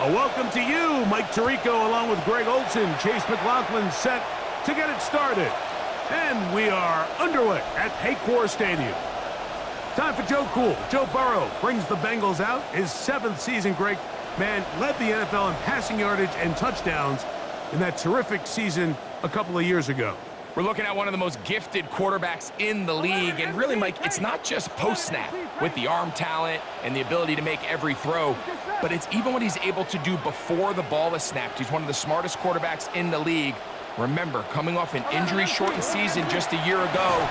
A welcome to you, Mike Tirico, along with Greg Olson. Chase McLaughlin set to get it started. And we are underway at Paycor Stadium. Time for Joe Cool. Joe Burrow brings the Bengals out. His 7th season, Greg, man, led the NFL in passing yardage and touchdowns in that terrific season a couple of years ago. We're looking at one of the most gifted quarterbacks in the league. And really, Mike, it's not just post-snap with the arm talent and the ability to make every throw, but it's even what he's able to do before the ball is snapped. He's one of the smartest quarterbacks in the league. Remember, coming off an injury-shortened season just a year ago,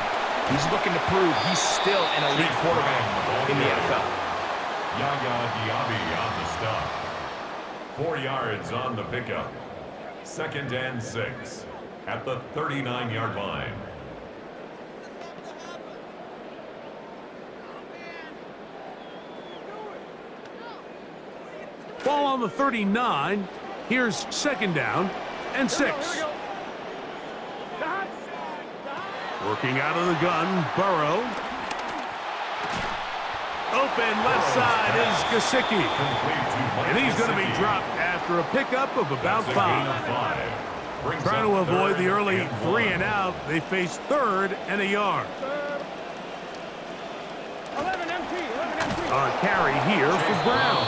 he's looking to prove he's still an elite quarterback in the NFL. Yaya Diaby on the stop. 4 yards on the pickup. 2nd and 6 at the 39-yard line. Ball on the 39. Here's 2nd down and 6. Working out of the gun, Burrow. Open left side is Gesicki. And he's going to be dropped after a pickup of about 5. Trying to avoid the early 3 and out. They face 3rd and a yard. A carry here for Brown.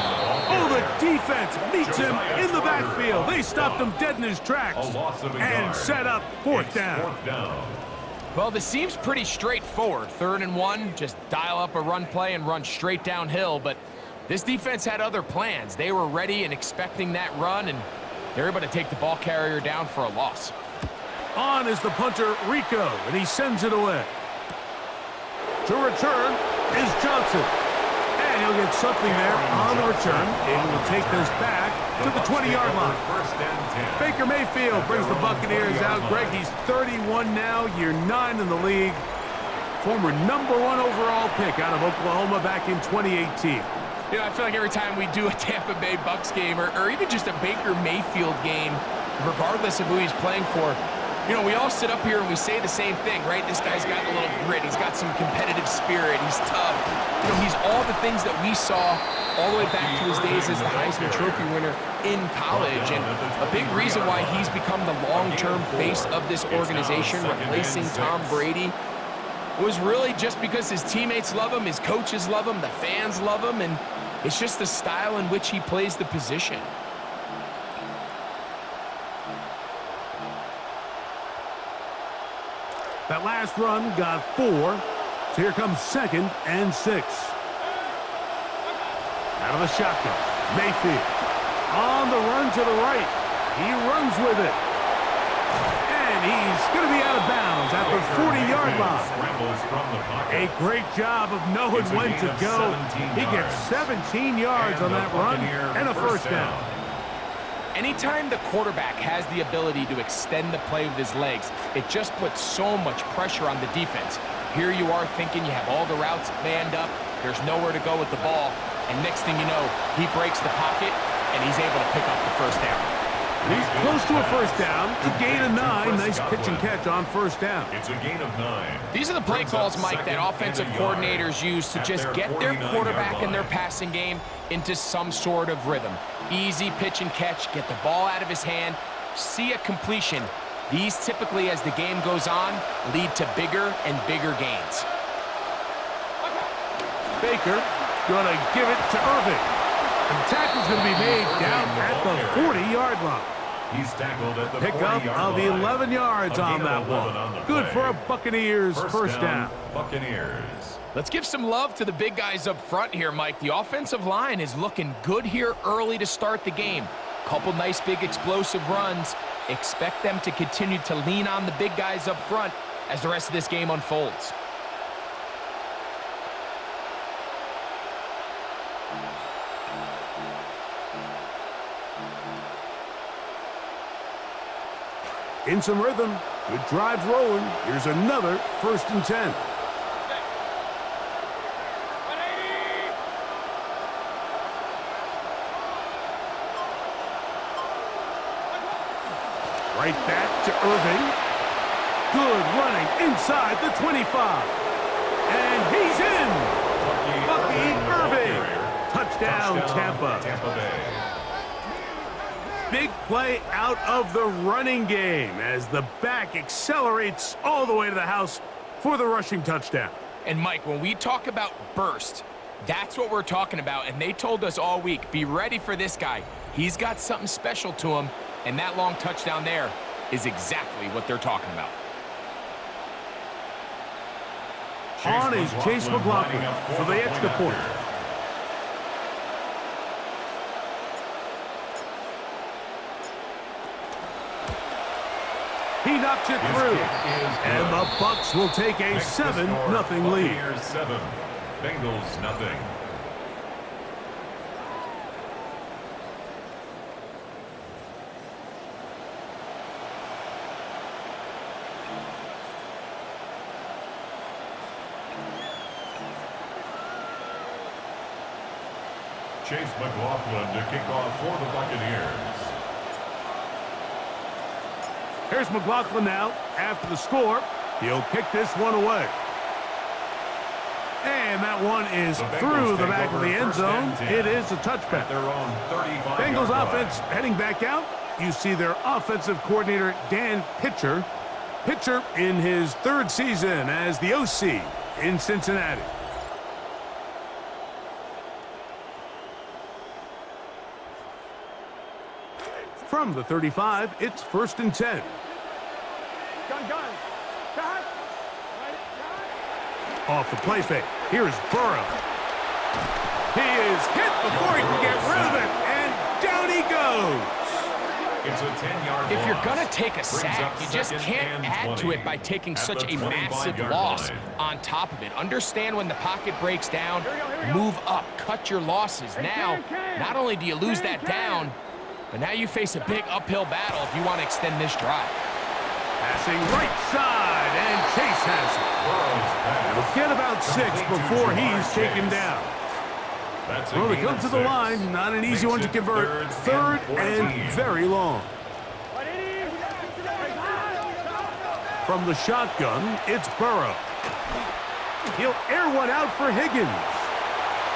Oh, the defense meets him in the backfield. They stopped him dead in his tracks and set up 4th down. Well, this seems pretty straightforward. 3rd and 1, just dial up a run play and run straight downhill. But this defense had other plans. They were ready and expecting that run, and they're able to take the ball carrier down for a loss. On is the punter, Rico, and he sends it away. To return is Johnson. And he'll get something there on the return. Able to take this back to the 20-yard line. Baker Mayfield brings the Buccaneers out. Greg, he's 31 now, year 9 in the league. Former #1 overall pick out of Oklahoma back in 2018. You know, I feel like every time we do a Tampa Bay Bucs game or even just a Baker Mayfield game, regardless of who he's playing for, you know, we all sit up here and we say the same thing, right? This guy's got a little grit. He's got some competitive spirit. He's tough. You know, he's all the things that we saw all the way back to his days as the Heisman Trophy winner in college. And a big reason why he's become the long-term face of this organization, replacing Tom Brady, was really just because his teammates love him, his coaches love him, the fans love him, and it's just the style in which he plays the position. That last run got 4. So here comes 2nd and 6. Out of the shotgun, Mayfield. On the run to the right. He runs with it. And he's going to be out of bounds at the 40-yard line. A great job of knowing when to go. He gets 17 yards on that run and a 1st down. Anytime the quarterback has the ability to extend the play with his legs, it just puts so much pressure on the defense. Here you are thinking you have all the routes manned up, there's nowhere to go with the ball, and next thing you know, he breaks the pocket, and he's able to pick up the 1st down. He's close to a 1st down, a gain of 9. Nice pitch and catch on 1st down. It's a gain of 9. These are the play calls, Mike, that offensive coordinators use to just get their quarterback and their passing game into some sort of rhythm. Easy pitch and catch, get the ball out of his hand, see a completion. These typically, as the game goes on, lead to bigger and bigger gains. Baker going to give it to Irving. And the tackle's going to be made down at the 40-yard line. He's tackled at the Pickup of 11 yards on that one. Good for a Buccaneers first down. Buccaneers. Let's give some love to the big guys up front here, Mike. The offensive line is looking good here early to start the game. Couple nice big explosive runs. Expect them to continue to lean on the big guys up front as the rest of this game unfolds. In some rhythm, good drives rolling. Here's another 1st and 10. Right back to Irving. Good running inside the 25. And he's in. Bucky Irving. Touchdown, Tampa. Tampa Bay. big play out of the running game as the back accelerates all the way to the house for the rushing touchdown. And Mike, when we talk about burst, that's what we're talking about. And they told us all week, be ready for this guy. He's got something special to him, and that long touchdown there is exactly what they're talking about. On is Chase McLaughlin for the extra point. He knocks it through, and the Bucs will take a 7-0 lead. Buccaneers 7, Bengals nothing. Chase McLaughlin to kick off for the Buccaneers. Here's McLaughlin now. After the score, he'll kick this one away. And that one is through the back of the end zone. It is a touchback. Their own 35-yard Bengals line. offense heading back out. You see their offensive coordinator, Dan Pitcher. Pitcher in his 3rd season as the OC in Cincinnati. From the 35, it's 1st and 10. Off the play fake. Here's Burrow. He is hit before he can get rid of it, and down he goes. It's a 10-yard If you're loss. going to take a Brings sack, up you just 2nd can't and add to 20 it by taking at such the a massive 25-yard loss line. on top of it. Understand when the pocket breaks down, move up, cut your losses. Now, not only do you lose that down, but now you face a big uphill battle if you want to extend this drive. Passing right side, and Chase has it. It'll get about 6 before he's taken down. Well, they come to the line. Not an easy one to convert. 3rd and very long. From the shotgun, it's Burrow. He'll air one out for Higgins.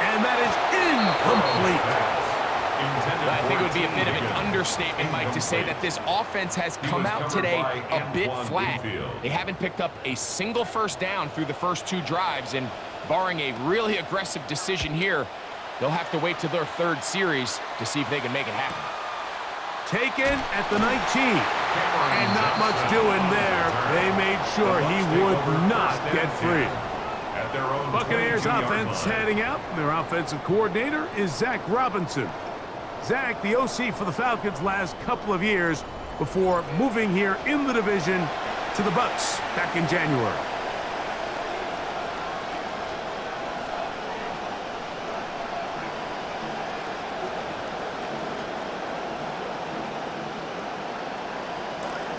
And that is incomplete. I think it would be a bit of an understatement, Mike, to say that this offense has come out today a bit flat. They haven't picked up a single first down through the first 2 drives, and barring a really aggressive decision here, they'll have to wait to their 3rd series to see if they can make it happen. Taken at the 19. And not much doing there. They made sure he would not get free. Buccaneers offense heading out. Their offensive coordinator is Zach Robinson. Zach, the OC for the Falcons last couple of years before moving here in the division to the Bucs back in January.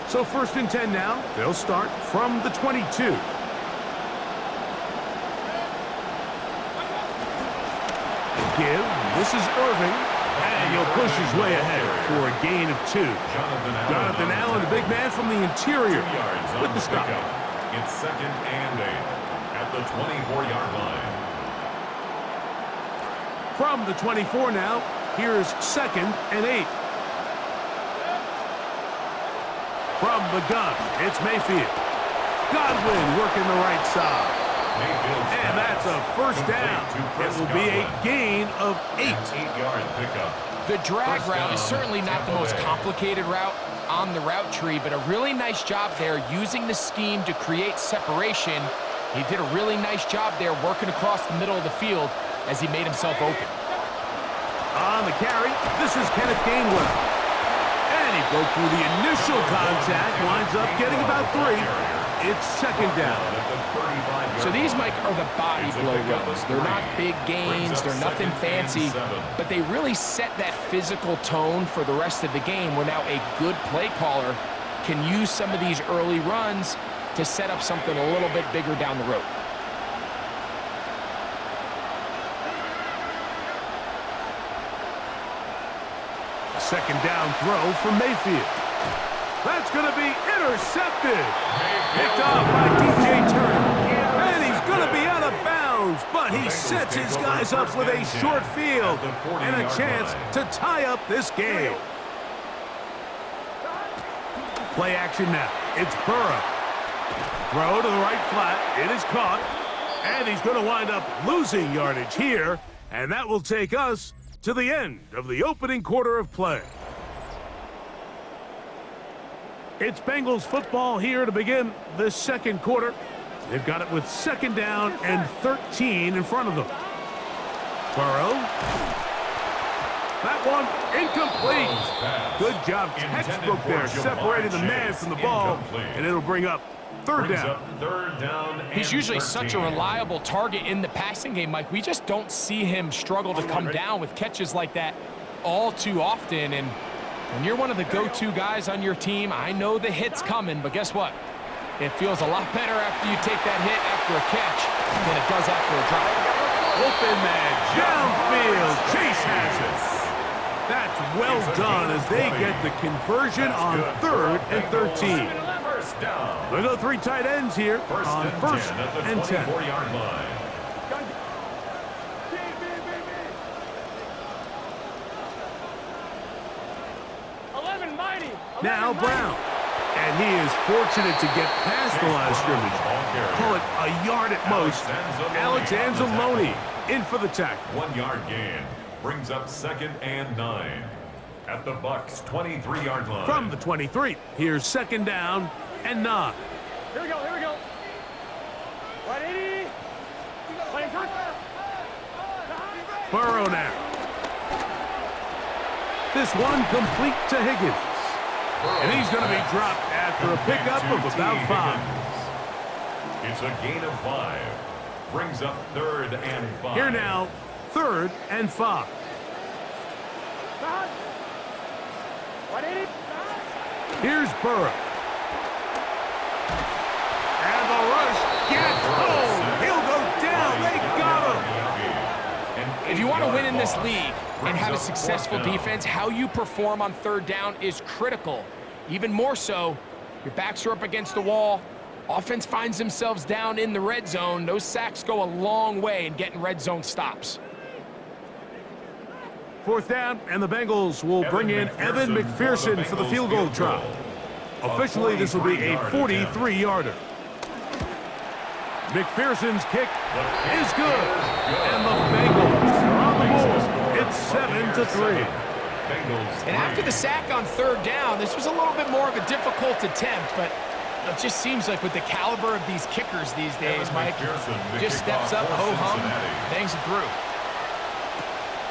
So 1st and 10 now. They'll start from the 22. Give. This is Irving. And he'll push his way ahead for a gain of 2. Jonathan Allen, the big man from the interior, with the stop. It's 2nd and 8 at the 24-yard line. From the 24 now, here's 2nd and 8. From the gun, it's Mayfield. Godwin working the right side. And that's a first down. It will be a gain of 8. 8-yard pickup. The drag route is certainly not the most complicated route on the route tree, but a really nice job there using the scheme to create separation. He did a really nice job there working across the middle of the field as he made himself open. On the carry, this is Kenneth Gainwell. And he broke through the initial contact, winds up getting about 3. It's 2nd down. So these, Mike, are the body blow runs. They're not big gains, they're nothing fancy, but they really set that physical tone for the rest of the game where now a good play caller can use some of these early runs to set up something a little bit bigger down the road. A 2nd down throw from Mayfield. That's going to be intercepted. Picked off by DJ Turner. And he's going to be out of bounds, but he sets his guys up with a short field and a chance to tie up this game. Play action now. It's Burrow. Throw to the right flat. It is caught. And he's going to wind up losing yardage here. And that will take us to the end of the opening quarter of play. It's Bengals football here to begin this second quarter. They've got it with 2nd down and 13 in front of them. Burrow. That one incomplete. Good job, textbook there, separating the man from the ball, and it'll bring up 3rd down. He's usually such a reliable target in the passing game, Mike. We just don't see him struggle to come down with catches like that all too often. And when you're one of the go-to guys on your team, I know the hit's coming, but guess what? It feels a lot better after you take that hit after a catch than it does after a drop. Open man, downfield, Chase has it. That's well done as they get the conversion on 3rd and 13. We'll go 3 tight ends here on 1st and 10. Now Brown. And he is fortunate to get past the line of scrimmage. Call it a yard at most. Alex Anzalone in for the tackle. 1 yard gain brings up 2nd and 9 at the Bucs 23-yard line. From the 23, here's 2nd down and 9. Here we go, here we go. 180. Playing front. Burrow now. This one complete to Higgins. And he's going to be dropped after a pickup of about 5. It's a gain of 5. Brings up 3rd and 5. Here now, 3rd and 5. 180. Here's Burrow. And the rush gets home. He'll go down. They got him. If you want to win in this league and have a successful defense, how you perform on 3rd down is critical. Even more so, your backs are up against the wall. Offense finds themselves down in the red zone. Those sacks go a long way in getting red zone stops. 4th down, and the Bengals will bring in Evan McPherson for the field goal try. Officially, this will be a 43-yarder. McPherson's kick is good, and the Bengals are on the board. It's 7-3. And after the sack on 3rd down, this was a little bit more of a difficult attempt, but it just seems like with the caliber of these kickers these days, Mike, just steps up, ho-hum, bangs it through.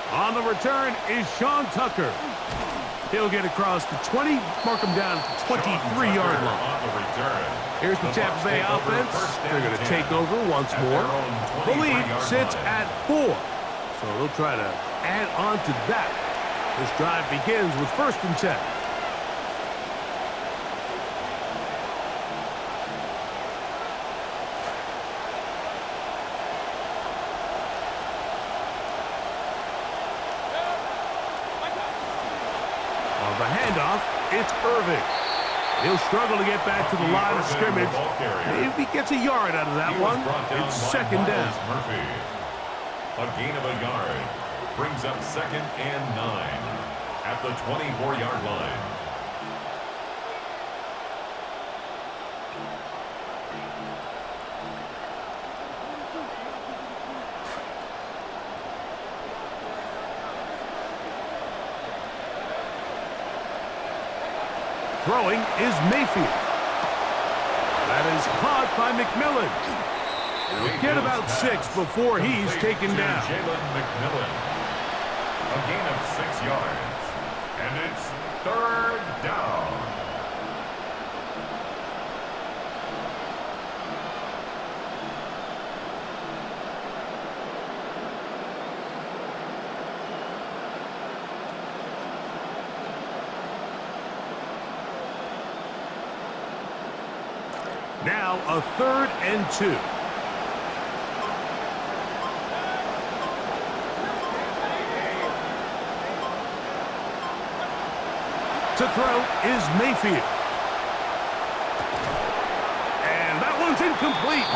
On the return is Sean Tucker. He'll get across the 20, mark him down at the 23-yard line. Here's the Tampa Bay offense. They're going to take over once more. The lead sits at 4, so they'll try to add on to that. This drive begins with 1st and 10. On the handoff, it's Irving. He'll struggle to get back to the line of scrimmage. Maybe he gets a yard out of that one. It's 2nd down. A gain of a yard brings up 2nd and 9 at the 24-yard line. Throwing is Mayfield. That is caught by McMillan. He'll get about 6 before he's taken down. Jalen McMillan. A gain of 6 yards. And it's 3rd down. Now a 3rd and 2. To throw is Mayfield. And that one's incomplete.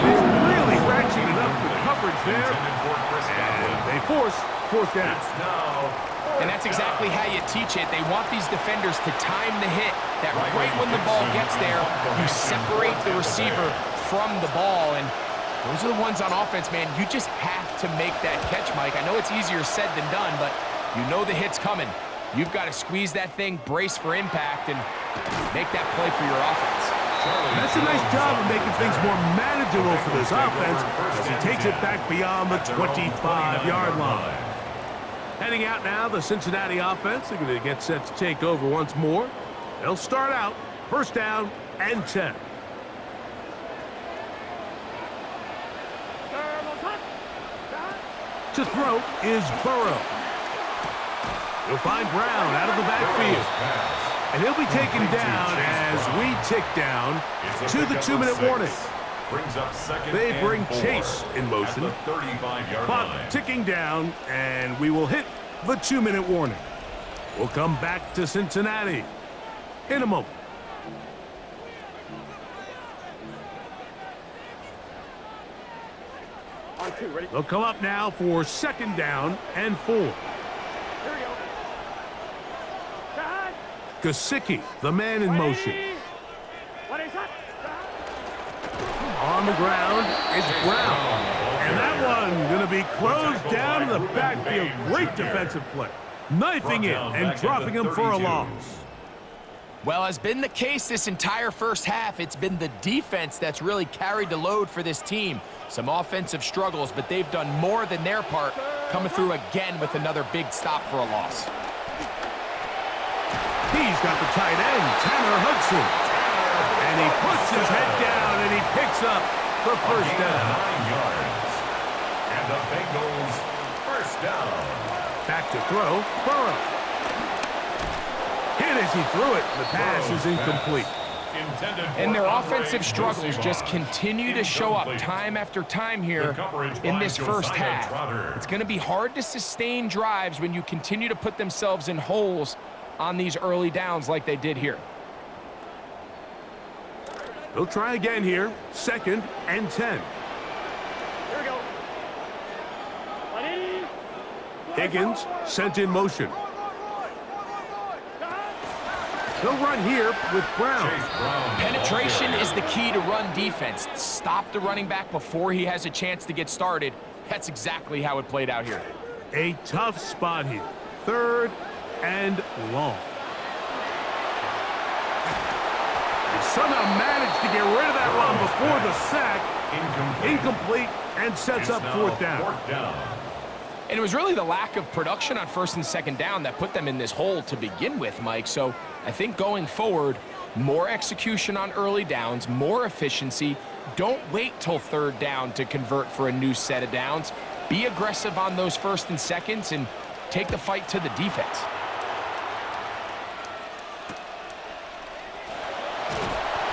He's really ratcheted up the coverage there. And they force fourth down. It's now And that's exactly how you teach it. They want these defenders to time the hit, that right when the ball gets there, you separate the receiver from the ball. And those are the ones on offense, man. You just have to make that catch, Mike. I know it's easier said than done, but you know the hit's coming. You've got to squeeze that thing, brace for impact, and make that play for your offense. That's a nice job of making things more manageable for this offense as he takes it back beyond the 25-yard line. Heading out now, the Cincinnati offense. They're going to get set to take over once more. They'll start out first down and 10. To throw is Burrow. He'll find Brown out of the backfield. And he'll be taken down as we tick down to the 2-minute warning. They bring Chase in motion. Clock ticking down, and we will hit the 2-minute warning. We'll come back to Cincinnati in a moment. They'll come up now for second down and 4. Here we go. Gesicki, the man in motion. On the ground, it's Brown. And that one going to be closed down in the backfield. Great defensive play. Knifing in and dropping him for a loss. Well, as been the case this entire first half, it's been the defense that's really carried the load for this team. Some offensive struggles, but they've done more than their part, coming through again with another big stop for a loss. He's got the tight end, Tanner Hudson. And he puts his head down and he picks up the first down. 9 yards. And the Bengals first down. Back to throw, Burrow. Hit as he threw it. The pass is incomplete. And their offensive struggles just continue to show up time after time here in this first half. It's going to be hard to sustain drives when you continue to put themselves in holes on these early downs like they did here. They'll try again here. Second and 10. Here we go. Higgins sent in motion. They'll run here with Brown. Penetration is the key to run defense. Stop the running back before he has a chance to get started. That's exactly how it played out here. A tough spot here. Third and long. They somehow managed to get rid of that run before the sack. Incomplete and sets up fourth down. And it was really the lack of production on first and second down that put them in this hole to begin with, Mike. So I think going forward, more execution on early downs, more efficiency. Don't wait till third down to convert for a new set of downs. Be aggressive on those first and seconds and take the fight to the defense.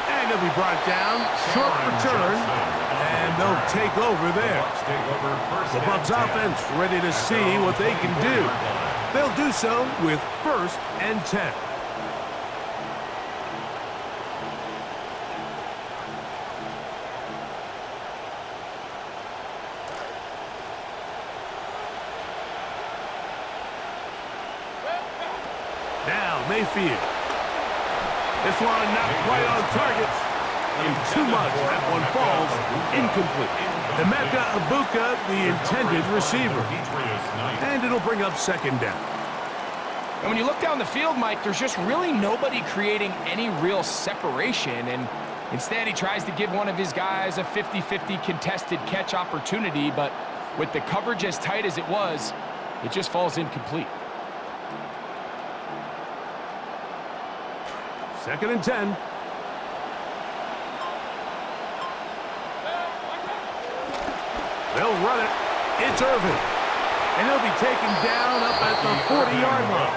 And he'll be brought down. Short return. And they'll take over there. The Bucs offense ready to see what they can do. They'll do so with first and 10. Now Mayfield. This one not quite on target. Too much. That one falls incomplete. Emeka Ibuka, the intended receiver. And it'll bring up second down. And when you look down the field, Mike, there's just really nobody creating any real separation. And instead, he tries to give one of his guys a 50-50 contested catch opportunity. But with the coverage as tight as it was, it just falls incomplete. Second and 10. They'll run it. It's Irvin. And he'll be taken down up at the 40-yard line.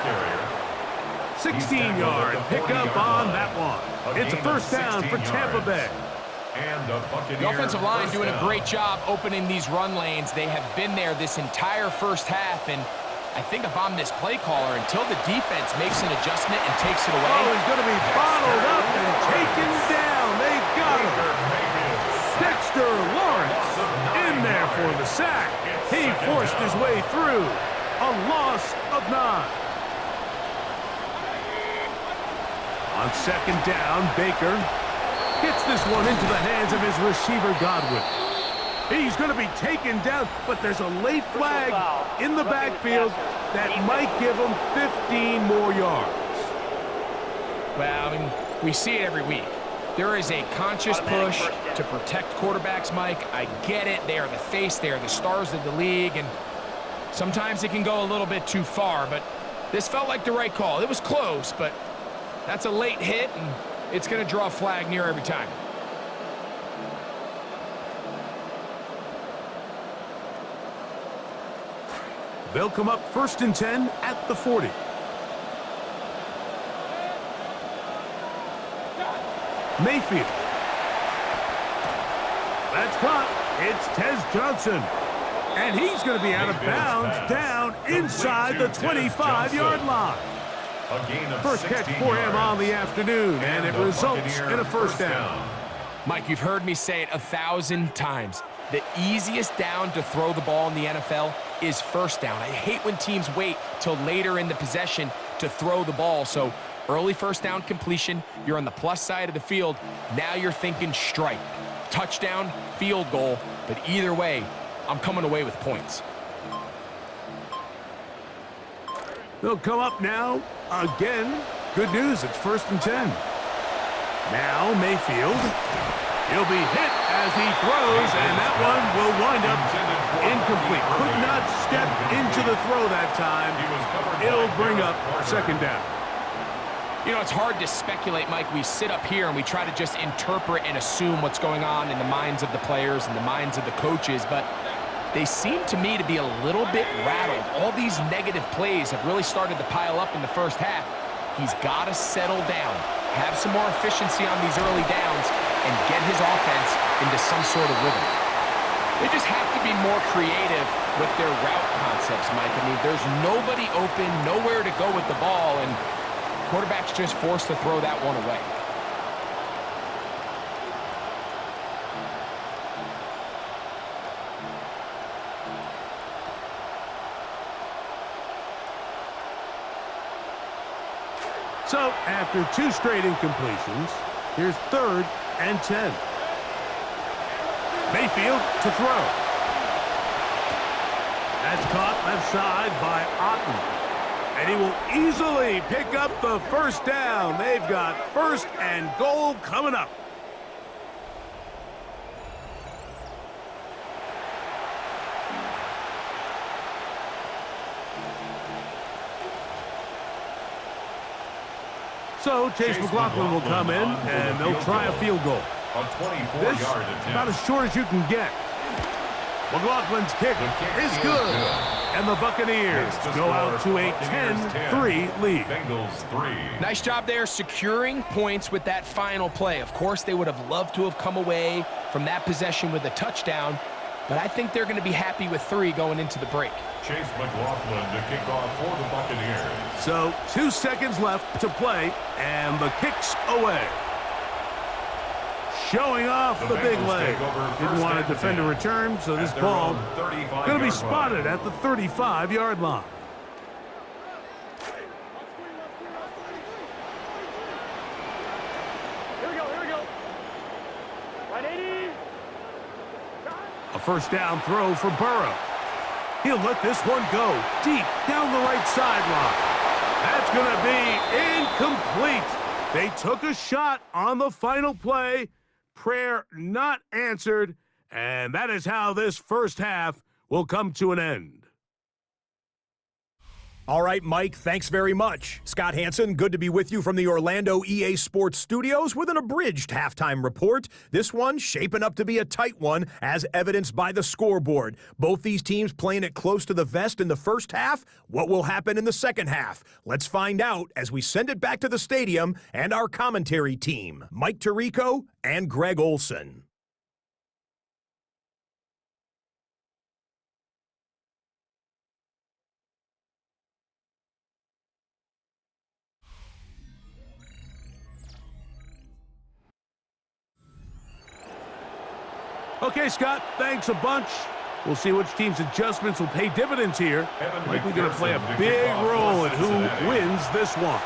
16-yard pickup on that one. It's a first down for Tampa Bay. The offensive line doing a great job opening these run lanes. They have been there this entire first half, and I think if I'm this play caller, until the defense makes an adjustment and takes it away. Oh, he's going to be bottled up and taken down. They've got him. Dexter Lawrence in there for the sack. He forced his way through. a loss of 9. On second down, Baker gets this one into the hands of his receiver, Godwin. He's going to be taken down, but there's a late flag in the backfield that might give him 15 more yards. Well, I mean, we see it every week. There is a conscious push to protect quarterbacks, Mike. I get it. They are the face. They are the stars of the league, and sometimes it can go a little bit too far, but this felt like the right call. It was close, but that's a late hit, and it's going to draw a flag near every time. They'll come up 1st and 10 at the 40. Mayfield. That's caught. It's Tez Johnson. And he's going to be out of bounds down inside the 25-yard line. First catch for him on the afternoon, and it results in a first down. Mike, you've heard me say it 1,000 times. The easiest down to throw the ball in the NFL is first down. I hate when teams wait till later in the possession to throw the ball. So early first down completion, you're on the plus side of the field. Now you're thinking strike, touchdown, field goal. But either way, I'm coming away with points. They'll come up now again. Good news, it's 1st and 10. Now Mayfield. He'll be hit as he throws, and that one will wind up incomplete. Could not step into the throw that time. It'll bring up second down. You know, it's hard to speculate, Mike. We sit up here and we try to just interpret and assume what's going on in the minds of the players and the minds of the coaches, but they seem to me to be a little bit rattled. All these negative plays have really started to pile up in the first half. He's got to settle down, have some more efficiency on these early downs, and get his offense into some sort of rhythm. They just have to be more creative with their route concepts, Mike. I mean, there's nobody open, nowhere to go with the ball, and quarterback's just forced to throw that one away. So, after 2 straight incompletions, here's 3rd and 10. Mayfield to throw. That's caught left side by Otten. And he will easily pick up the first down. They've got 1st and goal coming up. So Chase McLaughlin will come in, and they'll try a field goal. This about as short as you can get. McLaughlin's kick is good. And the Buccaneers go out to a 10-3 lead. Bengals 3. Nice job there securing points with that final play. Of course, they would have loved to have come away from that possession with a touchdown, but I think they're going to be happy with 3 going into the break. Chase McLaughlin to kick off for the Buccaneers. So 2 seconds left to play, and the kick's away. Showing off the big leg. Didn't want to defend a return, so this ball going to be spotted at the 35-yard line. Here we go. Right 80. A first down throw for Burrow. He'll let this one go deep down the right sideline. That's going to be incomplete. They took a shot on the final play. Prayer not answered, and that is how this first half will come to an end. All right, Mike, thanks very much. Scott Hansen, good to be with you from the Orlando EA Sports Studios with an abridged halftime report. This one shaping up to be a tight one, as evidenced by the scoreboard. Both these teams playing it close to the vest in the first half. What will happen in the second half? Let's find out as we send it back to the stadium and our commentary team, Mike Tirico and Greg Olson. Okay, Scott, thanks a bunch. We'll see which team's adjustments will pay dividends here. Likely going to play a big role in who wins this one.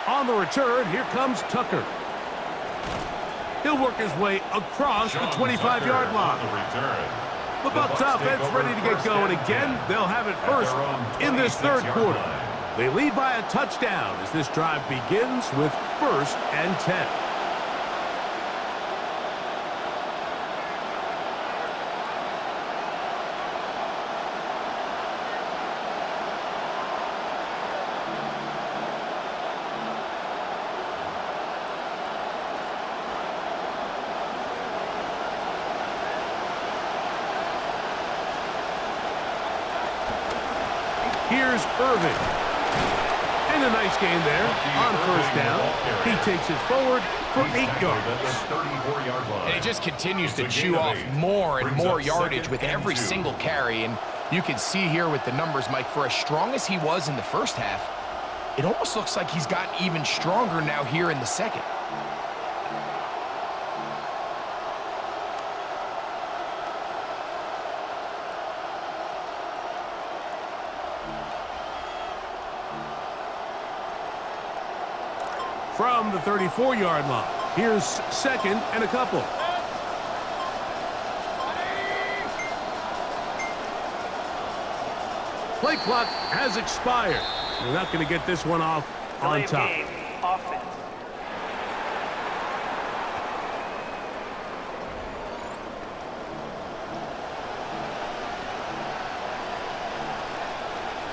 On the return, here comes Tucker. He'll work his way across the 25-yard line. The Bucs offense ready to get going again. They'll have it first in this third quarter. They lead by a touchdown as this drive begins with 1st and 10. Here's Irving. And a nice gain there on 1st down. He takes it forward for 8 yards. And he just continues to chew off more and more yardage with every single carry. And you can see here with the numbers, Mike, for as strong as he was in the first half, it almost looks like he's gotten even stronger now here in the second. From the 34-yard line, here's 2nd and a couple. Play clock has expired. They're not going to get this one off on top. Offense.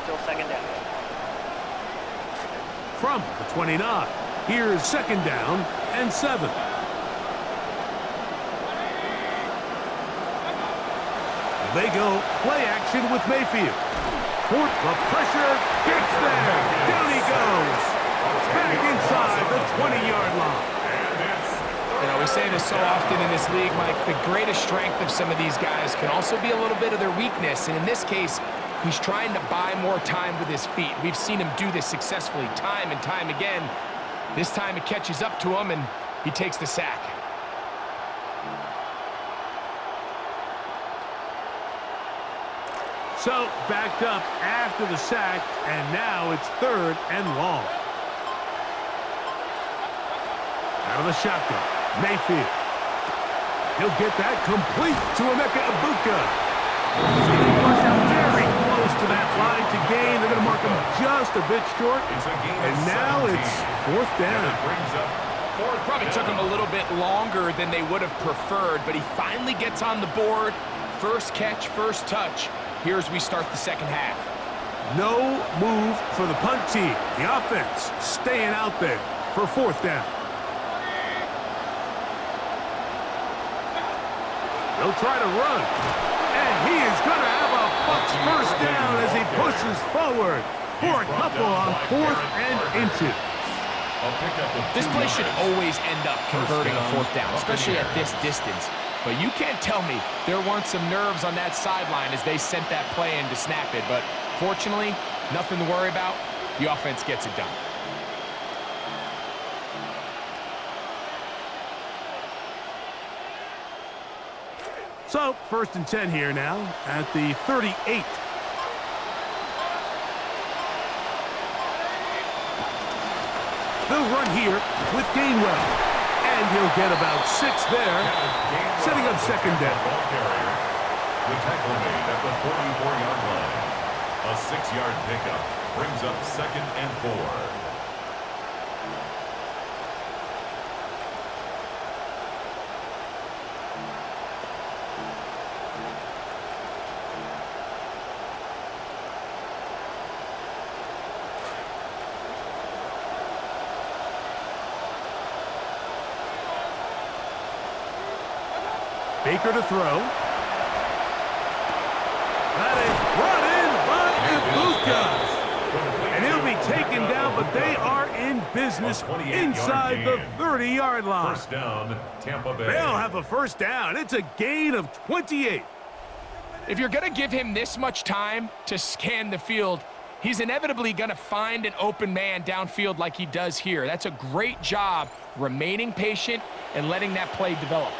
Still 2nd down. From the 29. Here's 2nd down and 7. They go play action with Mayfield. Fort, the pressure gets there. Down he goes. Back inside the 20-yard line. You know, we say this so often in this league, Mike, the greatest strength of some of these guys can also be a little bit of their weakness. And in this case, he's trying to buy more time with his feet. We've seen him do this successfully time and time again. This time it catches up to him, and he takes the sack. So, backed up after the sack, and now it's 3rd and long. Out of the shotgun, Mayfield. He'll get that complete to Emeka Egbuka. He's going to push him very close to that line to gain. They're going to mark him just a bit short. And now it's 4th down. Probably took him a little bit longer than they would have preferred, but he finally gets on the board. First catch, first touch. Here as we start the second half. No move for the punt team. The offense staying out there for 4th down. They'll try to run. And he is going to have a Bucs first down as he pushes forward for a couple on 4th and inches. This play should always end up converting a 4th down, especially at this distance. But you can't tell me there weren't some nerves on that sideline as they sent that play in to snap it. But fortunately, nothing to worry about. The offense gets it done. So, 1st and 10 here now at the 38. They'll run here with Gainwell. And he'll get about 6 there, setting up 2nd down. The tackle made at the 44-yard line. A 6-yard pickup brings up 2nd and 4. Baker to throw. That is brought in by Egbuka. And he'll be taken down, but they are in business inside the 30-yard line. First down, Tampa Bay. They'll have a first down. It's a gain of 28. If you're going to give him this much time to scan the field, he's inevitably going to find an open man downfield like he does here. That's a great job remaining patient and letting that play develop.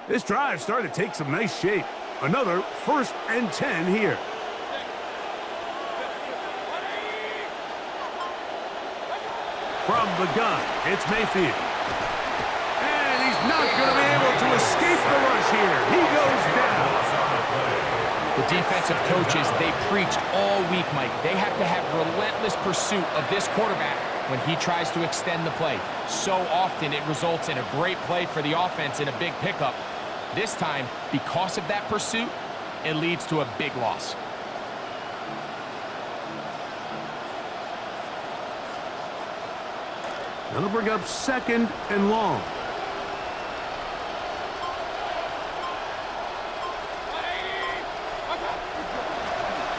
This drive started to take some nice shape. Another 1st and 10 here. From the gun, it's Mayfield. And he's not going to be able to escape the rush here. He goes down. The defensive coaches, they preached all week, Mike. They have to have relentless pursuit of this quarterback when he tries to extend the play. So often it results in a great play for the offense and a big pickup. This time, because of that pursuit, it leads to a big loss. That'll bring up 2nd and long.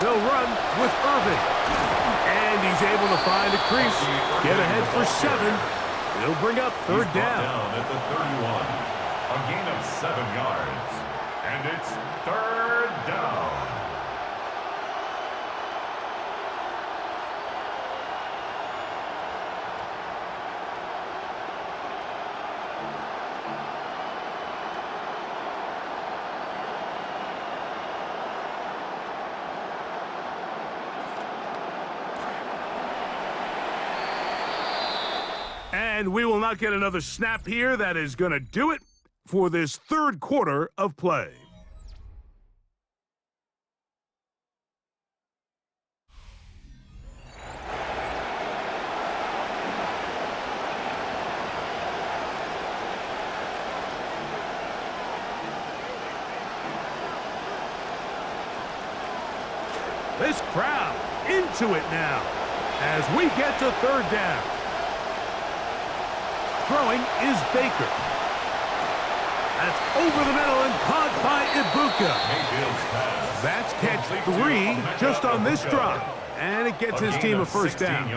They'll run with Irvin. And he's able to find a crease. Get ahead for 7. He'll bring up 3rd down. At the 31. A gain of 7 yards. And it's 3rd down. And we will not get another snap here. That is going to do it for this 3rd quarter of play. This crowd into it now as we get to 3rd down. Throwing is Baker. That's over the middle and caught by Ibuka. That's catch 3 just on this drive. And it gets his team a 1st down.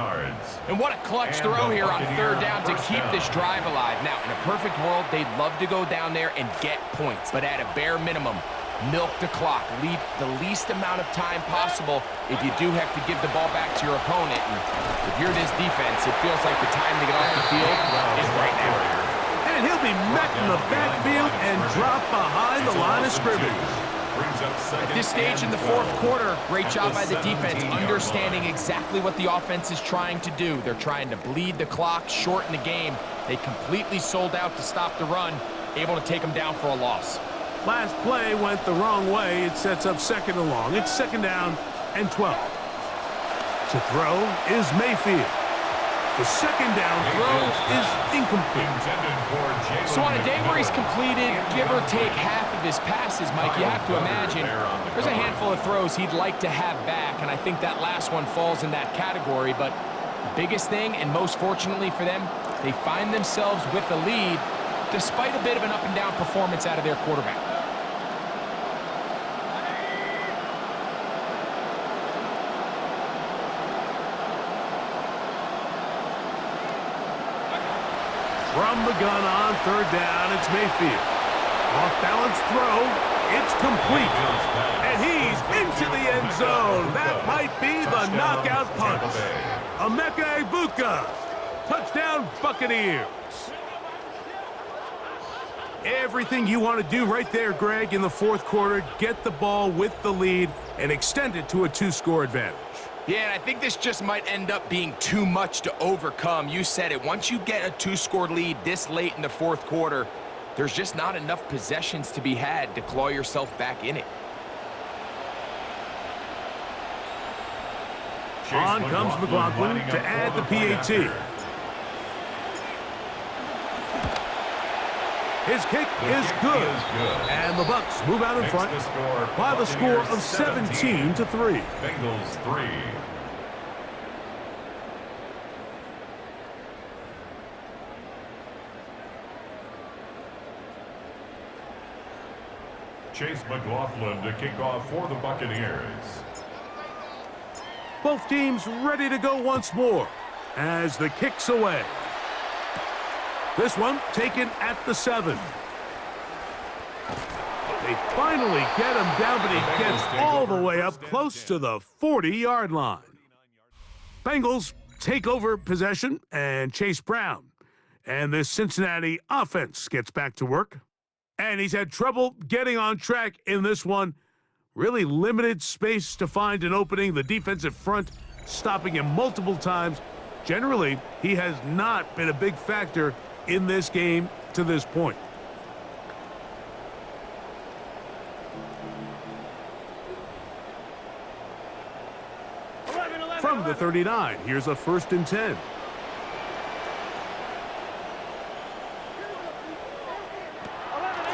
And what a clutch throw here on 3rd down to keep this drive alive. Now, in a perfect world, they'd love to go down there and get points. But at a bare minimum, milk the clock. Leave the least amount of time possible if you do have to give the ball back to your opponent. And if you're this defense, it feels like the time to get off the field is right now. And he'll be met in the backfield and dropped behind the line of scrimmage. At this stage in the 4th quarter, great job by the defense, understanding exactly what the offense is trying to do. They're trying to bleed the clock, shorten the game. They completely sold out to stop the run, able to take them down for a loss. Last play went the wrong way. It sets up 2nd and long. It's 2nd down and 12. To throw is Mayfield. The 2nd down throw is incomplete. So on a day where he's completed, give or take half of his passes, Mike, you have to imagine there's a handful of throws he'd like to have back, and I think that last one falls in that category. But the biggest thing, and most fortunately for them, they find themselves with a lead despite a bit of an up-and-down performance out of their quarterback. From the gun on 3rd down, it's Mayfield. Off-balance throw, it's complete. And he's into the end zone. That might be the knockout punch. Emeka Ibuka. Touchdown, Buccaneers. Everything you want to do right there, Greg, in the 4th quarter, get the ball with the lead and extend it to a 2-score advantage. Yeah, and I think this just might end up being too much to overcome. You said it. Once you get a 2-score lead this late in the 4th quarter, there's just not enough possessions to be had to claw yourself back in it. On comes McLaughlin to add the PAT. His kick is good. And the Bucs move out in front by the score of 17-3. Bengals 3. Chase McLaughlin to kick off for the Buccaneers. Both teams ready to go once more as the kick's away. This one taken at the 7. They finally get him down, but he gets all the way up close to the 40-yard line. Bengals take over possession and Chase Brown. And this Cincinnati offense gets back to work. And he's had trouble getting on track in this one. Really limited space to find an opening. The defensive front stopping him multiple times. Generally, he has not been a big factor in this game to this point. From the 39, here's a 1st and 10.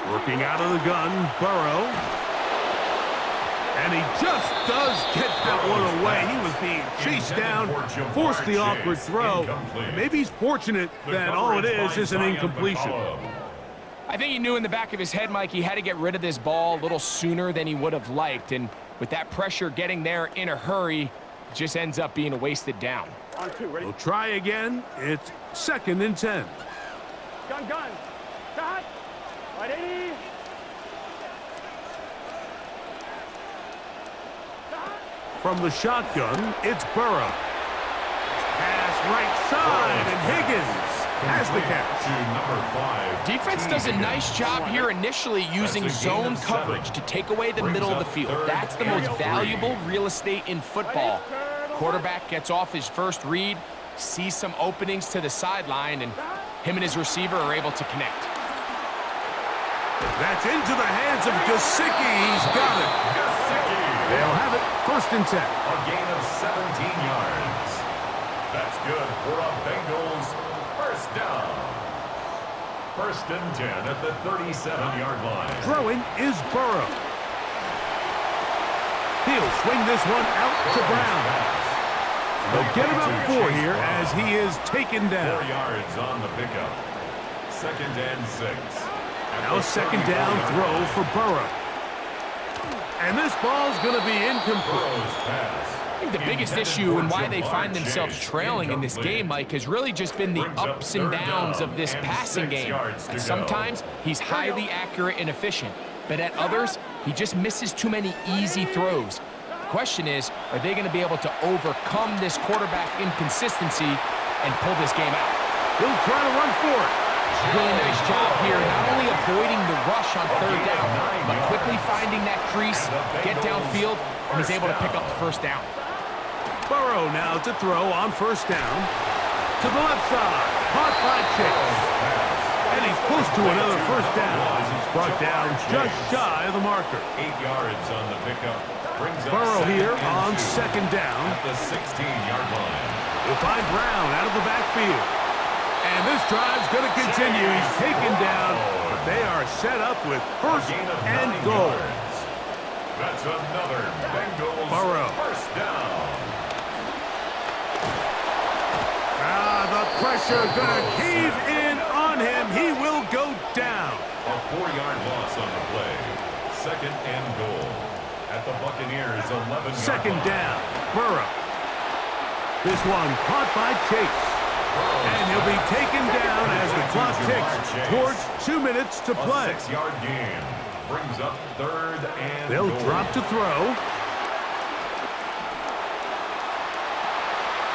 Working out of the gun, Burrow. And he just does get that one away. He was being chased down, forced the awkward throw. Maybe he's fortunate that all it is an incompletion. I think he knew in the back of his head, Mike, he had to get rid of this ball a little sooner than he would have liked. And with that pressure getting there in a hurry, it just ends up being a wasted down. On 2, ready? We'll try again. It's 2nd and 10. Gun. Shot. Right 80. From the shotgun, it's Burrow. Pass right side, and Higgins has the catch. Defense does a nice job here initially using zone coverage to take away the middle of the field. That's the most valuable real estate in football. Quarterback gets off his first read, sees some openings to the sideline, and him and his receiver are able to connect. That's into the hands of Gesicki. He's got it. They'll have it 1st and 10. A gain of 17 yards. That's good for a Bengals 1st down. 1st and 10 at the 37-yard line. Throwing is Burrow. He'll swing this one out to Brown. They'll get about 4 here as he is taken down. 4 yards on the pickup. 2nd and 6. Now 2nd down throw for Burrow. And this ball's going to be incomplete. I think the biggest issue and why they find themselves trailing in this game, Mike, has really just been the ups and downs of this passing game. And sometimes he's highly accurate and efficient, but at others, he just misses too many easy throws. The question is, are they going to be able to overcome this quarterback inconsistency and pull this game out? He'll try to run for it. Really nice job here, not only avoiding the rush on 3rd down, but quickly finding that crease, get downfield, and he's able to pick up the 1st down. Burrow now to throw on 1st down. To the left side, caught by Chase. And he's close to another 1st down as he's brought down just shy of the marker. 8 yards on the pickup. Burrow here on 2nd down. At the 16-yard line. He'll find Brown out of the backfield. And this drive's going to continue. He's taken down, but they are set up with 1st and goal. That's another Bengals Burrow. 1st down. The pressure going to cave in on him. He will go down. A 4-yard loss on the play. 2nd and goal. At the Buccaneers 11-yard 2nd line. down. Burrow. This one caught by Chase. And he'll be taken down as the clock ticks towards 2 minutes to play. A 6-yard gain brings up 3rd and They'll goal. drop to throw.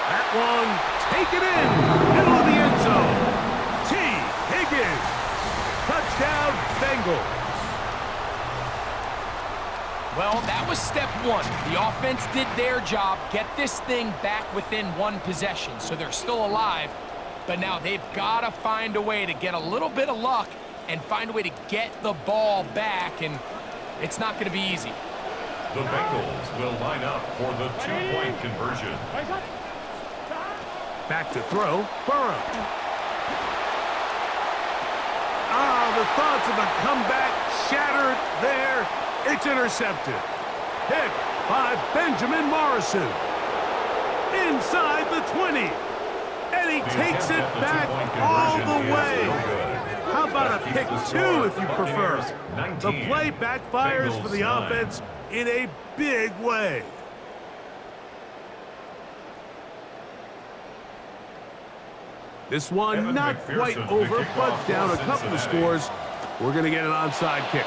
That one taken in, middle of the end zone. T. Higgins. Touchdown, Bengals. Well, that was step 1. The offense did their job, get this thing back within 1 possession, so they're still alive. But now they've got to find a way to get a little bit of luck and find a way to get the ball back, and it's not going to be easy. The Bengals will line up for the 2-point conversion. Back to throw, Burrow. The thoughts of a comeback shattered there. It's intercepted. Picked by Benjamin Morrison. Inside the 20. And he takes it back all the way. How about a pick 2 if you prefer? The play backfires for the offense in a big way. This one not quite over, but down a couple of scores. We're going to get an onside kick.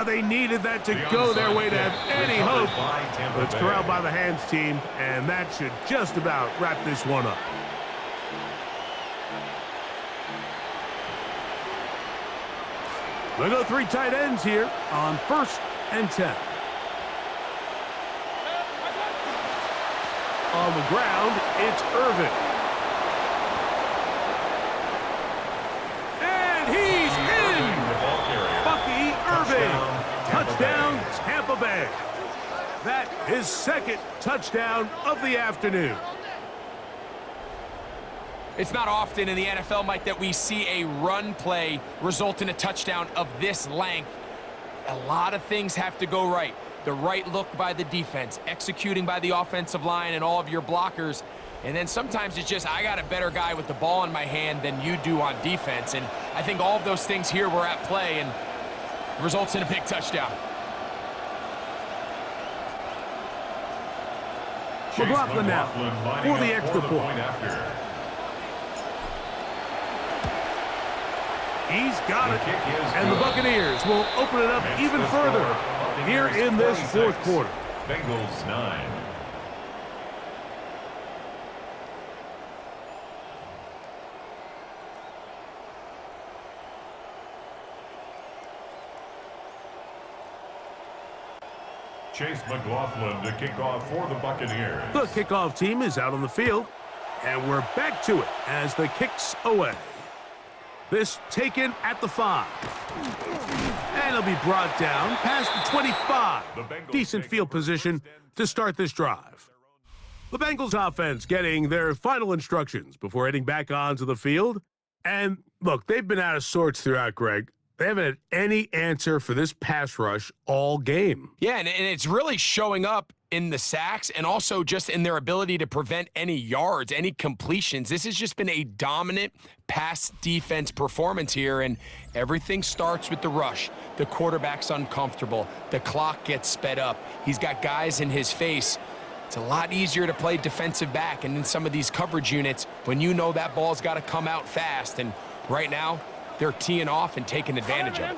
They needed that to go their way to have any hope. But it's corralled by the hands team, and that should just about wrap this one up. They go 3 tight ends here on 1st and 10. On the ground, it's Irvin. And he's in! Bucky Irvin. Touchdown, Tampa Bay. That is 2nd touchdown of the afternoon. It's not often in the NFL, Mike, that we see a run play result in a touchdown of this length. A lot of things have to go right. The right look by the defense, executing by the offensive line and all of your blockers. And then sometimes it's just, I got a better guy with the ball in my hand than you do on defense. And I think all of those things here were at play and results in a big touchdown. McLaughlin now for the extra point. He's got it, and the Buccaneers will open it up even further here in this 4th quarter. Bengals 9. Chase McLaughlin to kick off for the Buccaneers. The kickoff team is out on the field, and we're back to it as the kicks away. This taken at the 5. And it'll be brought down past the 25. Decent field position to start this drive. The Bengals offense getting their final instructions before heading back onto the field. And look, they've been out of sorts throughout, Greg. They haven't had any answer for this pass rush all game. Yeah, and it's really showing up in the sacks and also just in their ability to prevent any yards, any completions. This has just been a dominant pass defense performance here, and everything starts with the rush. The quarterback's uncomfortable. The clock gets sped up. He's got guys in his face. It's a lot easier to play defensive back and in some of these coverage units when you know that ball's got to come out fast, and right now they're teeing off and taking advantage of it.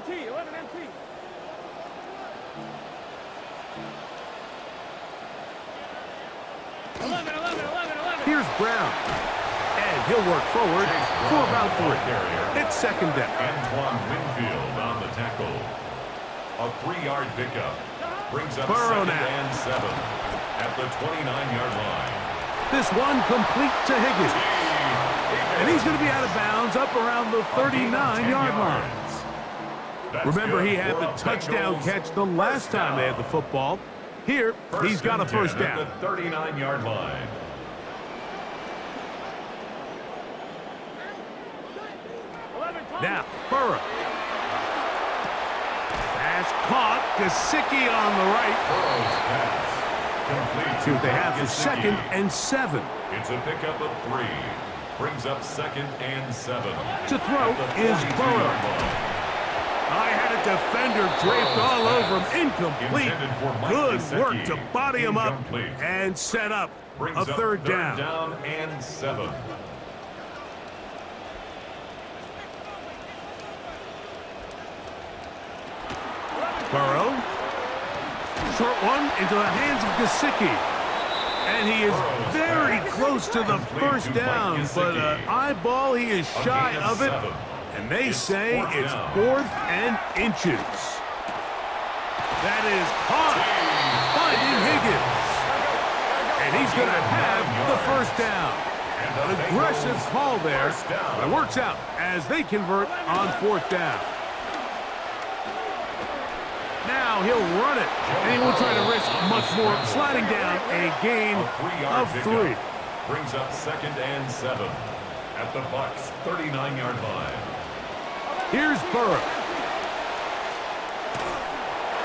Here's Brown, and he'll work forward for about 3. It's 2nd down. Antoine Winfield on the tackle. A 3-yard pickup brings up Burrow 2nd now. and 7 at the 29-yard line. This one complete to Higgins. And he's going to be out of bounds up around the 39-yard line. Remember, he had the touchdown catch the last time they had the football. Here, he's got a 1st down. At the 39-yard line. Now, Burrow. Pass caught. Gesicki on the right. Burrow's pass. Complete. See what they have for 2nd and 7. It's a pickup of 3. Brings up 2nd and 7. To throw is Burrow. I had a defender draped all over him. Incomplete. Good work to body him up and set up a 3rd down. 3rd down and 7. Burrow. Short one into the hands of Gesicki. And he is very close to the 1st down, but eyeball, he is shy of it. And they say it's 4th and inches. That is caught. Finding Higgins. And he's going to have the 1st down. An aggressive call there. But it works out as they convert on 4th down. Now he'll run it, and he won't try to risk much more, sliding down a gain of 3. Brings up 2nd and 7 at the Bucs' 39-yard line. Here's Burrow.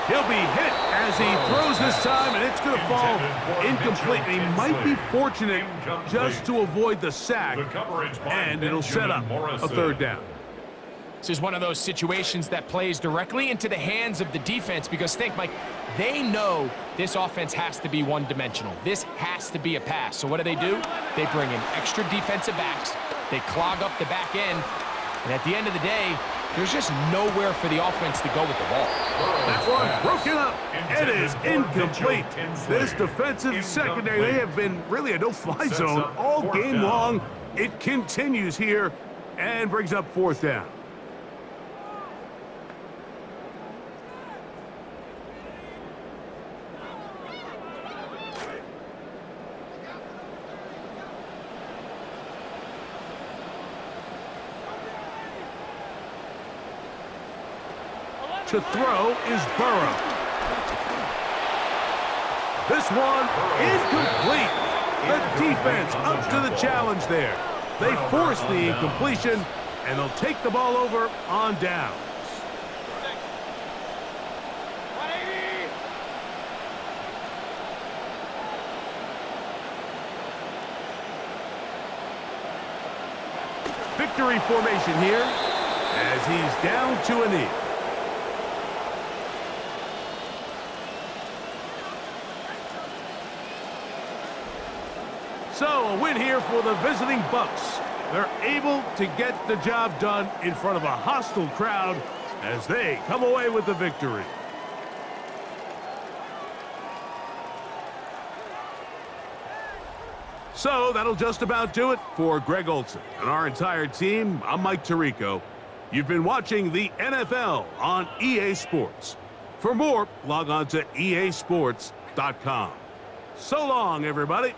He'll be hit as he throws this time, and it's going to fall incomplete. And he might be fortunate just to avoid the sack, and it'll set up a 3rd down. This is one of those situations that plays directly into the hands of the defense because think, Mike, they know this offense has to be one-dimensional. This has to be a pass. So what do? They bring in extra defensive backs. They clog up the back end. And at the end of the day, there's just nowhere for the offense to go with the ball. That one broken up. It is incomplete. This defensive secondary, they have been really a no-fly zone all game long. It continues here and brings up 4th down. To throw is Burrow. This one incomplete. The defense up to the challenge there. They force the incompletion, and they'll take the ball over on downs. Victory formation here as he's down to a knee. So, a win here for the visiting Bucs. They're able to get the job done in front of a hostile crowd as they come away with the victory. So, that'll just about do it for Greg Olson and our entire team. I'm Mike Tirico. You've been watching the NFL on EA Sports. For more, log on to easports.com. So long, everybody.